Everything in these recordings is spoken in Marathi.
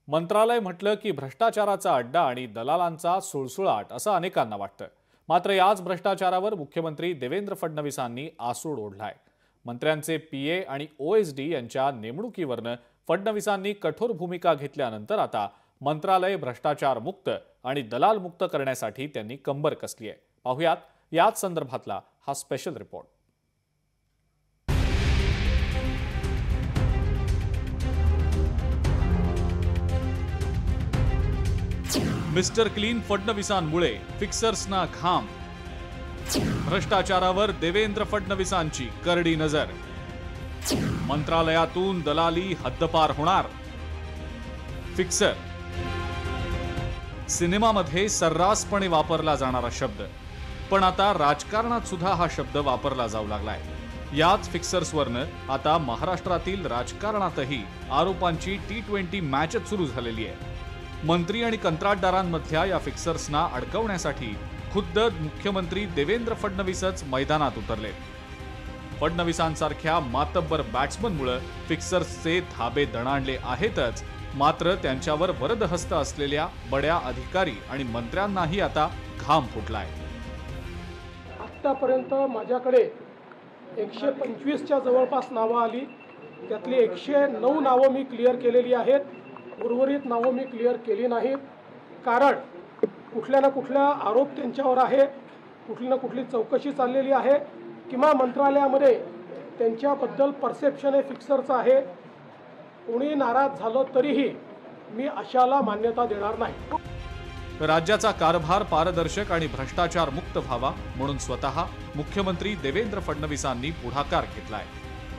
मंत्रालय म्हटलं की भ्रष्टाचाराचा अड्डा आणि दलालांचा सुळसुळाट असं अनेकांना वाटतं। मात्र याच भ्रष्टाचारावर मुख्यमंत्री देवेंद्र फडणवीसांनी आसूड ओढलाय। मंत्र्यांचे पीए आणि ओएसडी यांच्या नेमणुकीवरनं फडणवीसांनी कठोर भूमिका घेतल्यानंतर आता मंत्रालय भ्रष्टाचार मुक्त आणि दलाल मुक्त करण्यासाठी त्यांनी कंबर कसली आहे। पाहुयात याच संदर्भातला हा स्पेशल रिपोर्ट। मिस्टर क्लीन फडणवीसांमुळे फिक्सर्सना घाम। भ्रष्टाचारावर देवेंद्र फडणवीसांची करडी नजर। मंत्रालयातून दलाली हद्दपार होणार। फिक्सर सिनेमामध्ये सर्रासपणे वापरला जाणारा शब्द, पण आता राजकारणात सुद्धा हा शब्द वापरला जाऊ लागलाय। याच फिक्सर्सवरनं आता महाराष्ट्रातील राजकारणातही आरोपांची T20 मॅचच सुरू झालेली आहे। मंत्री आणि कंत्राटदारांमधल्या या फिक्सर्सना अडकवण्यासाठी खुद्द मुख्यमंत्री देवेंद्र फडणवीसच मैदानात उतरले। फडणवीसांसारख्या मातब्बर बॅट्समनमुळे फिक्सर्सचे धाबे दणाणले आहेतच, मात्र त्यांच्यावर वरदहस्त असलेल्या बड्या अधिकारी आणि मंत्र्यांनाही आता घाम फुटलाय। आतापर्यंत माझ्याकडे 125च्या जवळपास नावं आली, त्यातली 109 नावं मी क्लिअर केलेली आहेत। उर्वरित नावं मी क्लिअर केली नाहीत, कारण कुठल्या ना कुठला आरोप त्यांच्यावर आहे, कुठली ना कुठली चौकशी चाललेली आहे किंवा मंत्रालयामध्ये त्यांच्याबद्दल परसेप्शन हे फिक्सरचं आहे। कोणी नाराज झालं तरीही मी अशाला मान्यता देणार नाही। राज्याचा कारभार पारदर्शक आणि भ्रष्टाचार मुक्त व्हावा म्हणून स्वतः मुख्यमंत्री देवेंद्र फडणवीसांनी पुढाकार घेतलाय।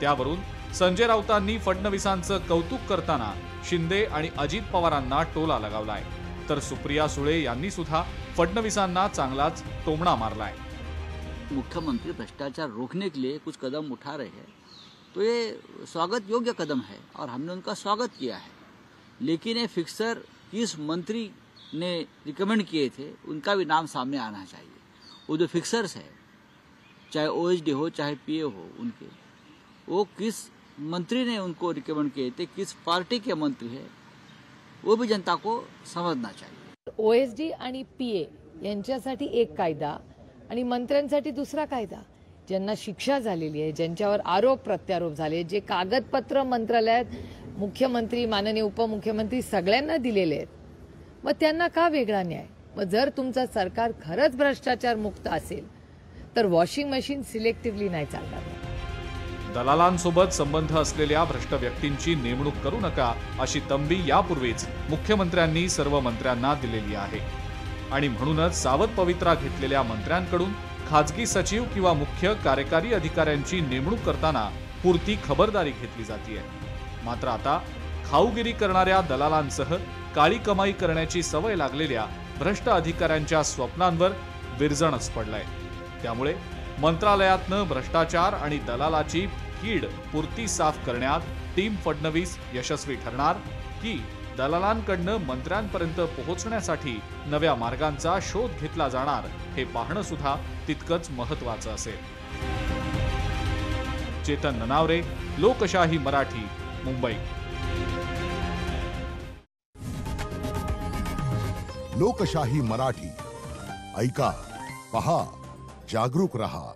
त्यावरून संजय राऊतांनी फडणवीसांचं कौतुक करताना शिंदे आणि अजित पवारांना टोला लगावलाय, तर सुप्रिया सुळे यांनी सुद्धा फडणवीसांना चांगलाच टोमणा मारलाय। मुख्यमंत्री भ्रष्टाचार रोकने के लिए कुछ कदम उठा रहे हैं, तो ये स्वागत योग्य कदम है और हमने उनका स्वागत किया है। लेकिन ये फिक्सर किस मंत्री ने रिकमेंड किए थे उनका भी नाम सामने आना चाहिए। वो जो फिक्सर्स है, चाहे ओएसडी हो चाहे पीए हो, उनके वो किस मंत्री ने उनको रिकमेंड किए थे, किस पार्टी के मंत्री है, वो भी जनता को समझना चाहिए। ओएसडी आणि पीए यांच्यासाठी एक कायदा आणि मंत्र्यांसाठी दुसरा कायदा। ज्यांना शिक्षा झालेली आहे, ज्यांच्यावर आरोप प्रत्यारोप झाले, जे कागदपत्र मंत्रालयात मुख्यमंत्री माननीय उपमुख्यमंत्री सगळ्यांना दिलेले आहेत, मग त्यांना का वेगळा न्याय? मग जर तुमचं सरकार खरंच भ्रष्टाचार मुक्त असेल तर वॉशिंग मशीन सिलेक्टिव्हली नाही चालणार। दलालांसोबत संबंध असलेल्या भ्रष्ट व्यक्तींची नेमणूक करू नका अशी तंबी यापूर्वीच मुख्यमंत्र्यांनी सर्व मंत्र्यांना दिलेली आहे। आणि म्हणूनच सावध पवित्रा घेतलेल्या मंत्र्यांकडून खाजगी सचिव किंवा मुख्य कार्यकारी अधिकाऱ्यांची नेमणूक करताना पुरती खबरदारी घेतली जाते। मात्र आता खाऊगिरी करणाऱ्या दलालांसह काळी कमाई करण्याची सवय लागलेल्या भ्रष्ट अधिकाऱ्यांच्या स्वप्नांवर विरजणच पडलाय। त्यामुळे मंत्रालयातनं भ्रष्टाचार आणि दलालाची कीड पुरती साफ करण्यात टीम फडणवीस यशस्वी ठरणार की दलालांकडनं मंत्र्यांपर्यंत पोहोचण्यासाठी नव्या मार्गांचा शोध घेतला जाणार, हे पाहणं सुद्धा तितकंच महत्त्वाचं असेल। चेतन ननावरे, लोकशाही मराठी, मुंबई। लोकशाही मराठी ऐका, पहा, जागरूक रहा।